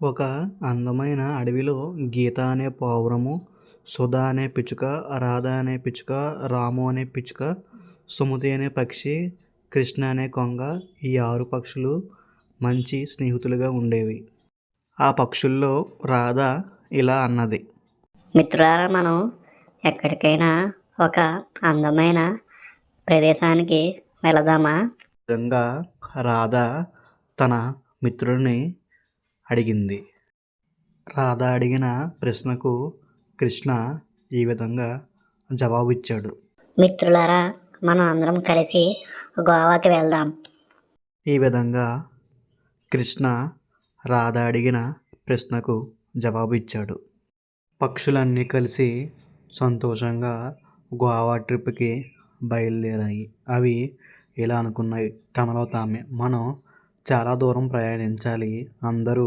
ఒక అందమైన అడవిలో గీత అనే పావురము, సుధ అనే పిచ్చుక, రాధ అనే పిచ్చుక, రాము అనే పిచ్చుక, సుమతి అనే పక్షి, కృష్ణ అనే కొంగ, ఈ 6 పక్షులు మంచి స్నేహితులుగా ఉండేవి. ఆ పక్షుల్లో రాధ ఇలా అన్నది. మిత్రులారా, మనం ఎక్కడికైనా ఒక అందమైన ప్రదేశానికి వెళదామా? విధంగా రాధ తన మిత్రుడిని అడిగింది. రాధ అడిగిన ప్రశ్నకు కృష్ణ ఈ విధంగా జవాబిచ్చాడు. మిత్రులారా, మనం అందరం కలిసి గోవాకి వెళ్దాం. ఈ విధంగా కృష్ణ రాధ అడిగిన ప్రశ్నకు జవాబు ఇచ్చాడు. పక్షులన్నీ కలిసి సంతోషంగా గోవా ట్రిప్కి బయలుదేరాయి. అవి ఇలా అనుకున్నాయి తమలో తామే, మనం చాలా దూరం ప్రయాణించాలి, అందరూ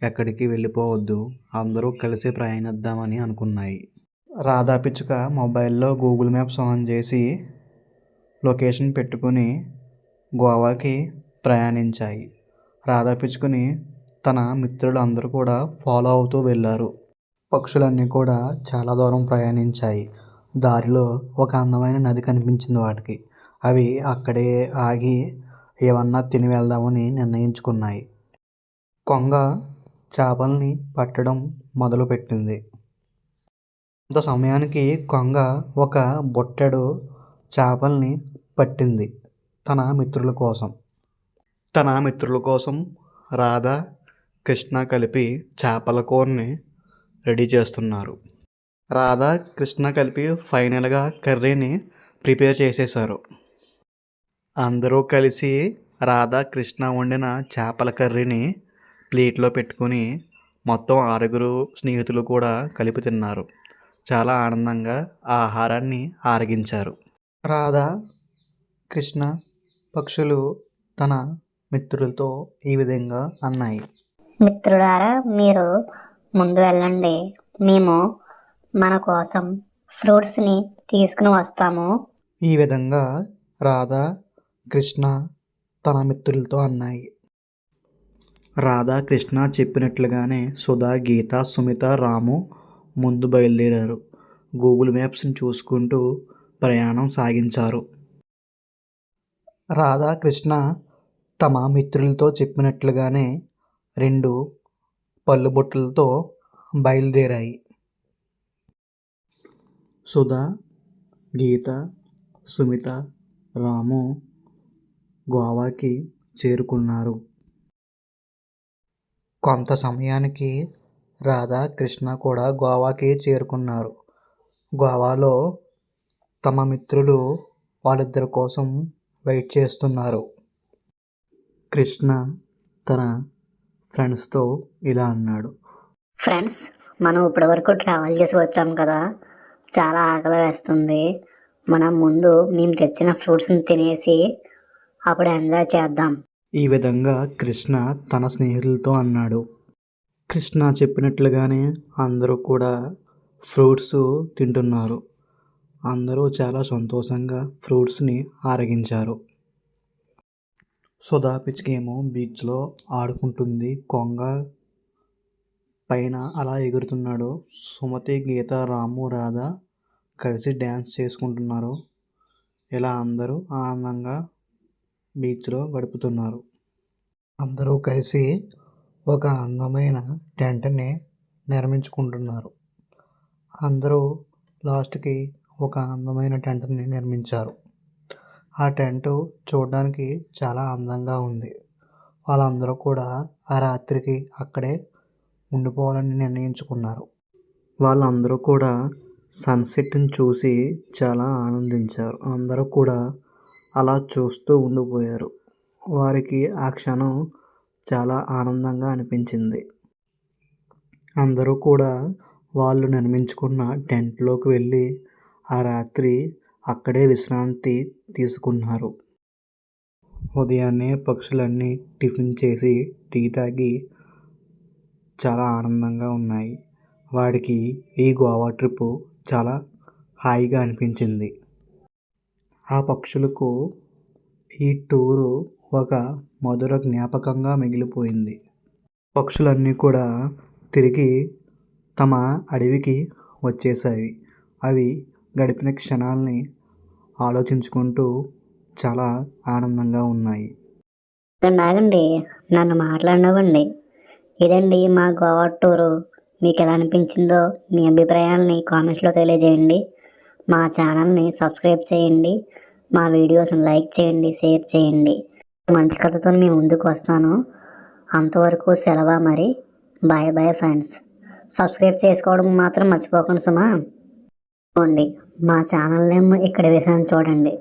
ఎక్కడికి వెళ్ళిపోవద్దు, అందరూ కలిసి ప్రయాణిద్దామని అనుకున్నాయి. రాధా పిచ్చుక మొబైల్లో గూగుల్ మ్యాప్స్ ఆన్ చేసి లొకేషన్ పెట్టుకుని గోవాకి ప్రయాణించాయి. రాధా పిచ్చుకని తన మిత్రులు అందరూ కూడా ఫాలో అవుతూ వెళ్ళారు. పక్షులన్నీ కూడా చాలా దూరం ప్రయాణించాయి. దారిలో ఒక అందమైన నది కనిపించింది వాటికి. అవి అక్కడే ఆగి ఏమన్నా తిని వెళ్దామని నిర్ణయించుకున్నాయి. కొంగ చేపల్ని పట్టడం మొదలుపెట్టింది. కొంత సమయానికి కొంగ ఒక బుట్టెడు చేపల్ని పట్టింది తన మిత్రుల కోసం. తన మిత్రుల కోసం రాధ, కృష్ణ కలిపి చేపల కూరని రెడీ చేస్తున్నారు. రాధ, కృష్ణ కలిపి ఫైనల్గా కర్రీని ప్రిపేర్ చేసేశారు. అందరూ కలిసి రాధ, కృష్ణ వండిన చేపల కర్రీని ప్లేట్లో పెట్టుకుని మొత్తం 6 స్నేహితులు కూడా కలిపి తిన్నారు. చాలా ఆనందంగా ఆ ఆహారాన్ని ఆరగించారు. రాధ, కృష్ణ పక్షులు తన మిత్రులతో ఈ విధంగా అన్నాయి. మిత్రులారా, మీరు ముందు వెళ్ళండి, మేము మన కోసం ఫ్రూట్స్ని తీసుకుని వస్తాము. ఈ విధంగా రాధ, కృష్ణ తన మిత్రులతో అన్నాయి. రాధ, కృష్ణ చెప్పినట్లుగానే సుధ, గీత, సుమిత, రాము ముందు బయలుదేరారు. గూగుల్ మ్యాప్స్ని చూసుకుంటూ ప్రయాణం సాగించారు. రాధ, కృష్ణ తమ మిత్రులతో చెప్పినట్లుగానే 2 పళ్ళు బుట్టలతో బయలుదేరాయి. సుధ, గీత, సుమిత, రాము గోవాకి చేరుకున్నారు. కొంత సమయానికి రాధ, కృష్ణ కూడా గోవాకి చేరుకున్నారు. గోవాలో తమ మిత్రులు వాళ్ళిద్దరి కోసం వెయిట్ చేస్తున్నారు. కృష్ణ తన ఫ్రెండ్స్తో ఇలా అన్నాడు. ఫ్రెండ్స్, మనం ఇప్పటివరకు ట్రావెల్ చేసి వచ్చాం కదా, చాలా ఆకలి వేస్తుంది. మనం ముందు మేము తెచ్చిన ఫ్రూట్స్ని తినేసి అప్పుడు ఎంజాయ్ చేద్దాం. ఈ విధంగా కృష్ణ తన స్నేహితులతో అన్నాడు. కృష్ణ చెప్పినట్లుగానే అందరూ కూడా ఫ్రూట్స్ తింటున్నారు. అందరూ చాలా సంతోషంగా ఫ్రూట్స్ని ఆరగించారు. సుధా పిచ్చుకేమో బీచ్లో ఆడుకుంటుంది. కొంగ పైన అలా ఎగురుతున్నాడు. సుమతి, గీత, రాము, రాధ కలిసి డ్యాన్స్ చేసుకుంటున్నారు. ఇలా అందరూ ఆనందంగా బీచ్లో గడుపుతున్నారు. అందరూ కలిసి ఒక అందమైన టెంట్ని నిర్మించుకుంటున్నారు. అందరూ లాస్ట్కి ఒక అందమైన టెంట్ని నిర్మించారు. ఆ టెంట్ చూడడానికి చాలా అందంగా ఉంది. వాళ్ళందరూ కూడా ఆ రాత్రికి అక్కడే ఉండిపోవాలని నిర్ణయించుకున్నారు. వాళ్ళందరూ కూడా సన్సెట్ని చూసి చాలా ఆనందించారు. అందరూ కూడా అలా చూస్తూ ఉండిపోయారు. వారికి ఆ క్షణం చాలా ఆనందంగా అనిపించింది. అందరూ కూడా వాళ్ళు నిర్మించుకున్న టెంట్లోకి వెళ్ళి ఆ రాత్రి అక్కడే విశ్రాంతి తీసుకున్నారు. ఉదయాన్నే పక్షులన్నీ టిఫిన్ చేసి టీ తాగి చాలా ఆనందంగా ఉన్నాయి. వాడికి ఈ గోవా ట్రిప్ చాలా హాయిగా అనిపించింది. ఆ పక్షులకు ఈ టూరు ఒక మధుర జ్ఞాపకంగా మిగిలిపోయింది. పక్షులన్నీ కూడా తిరిగి తమ అడవికి వచ్చేసాయి. అవి గడిపిన క్షణాల్ని ఆలోచించుకుంటూ చాలా ఆనందంగా ఉన్నాయి. ఆగండి, నన్ను మాట్లాడనివ్వండి. ఇదండి మా గోవా టూరు. మీకు ఎలా అనిపించిందో మీ అభిప్రాయాలని కామెంట్స్లో తెలియజేయండి. మా ఛానల్ని సబ్స్క్రైబ్ చేయండి. మా వీడియోస్ని లైక్ చేయండి, షేర్ చేయండి. మంచి కథతో మేము ముందుకు వస్తాను. అంతవరకు సెలవా మరి. Bye bye friends. సబ్స్క్రైబ్ చేసుకోవడం మాత్రం మర్చిపోకండి సుమా. మా ఛానల్ నేమ్ ఇక్కడ వేసాను చూడండి.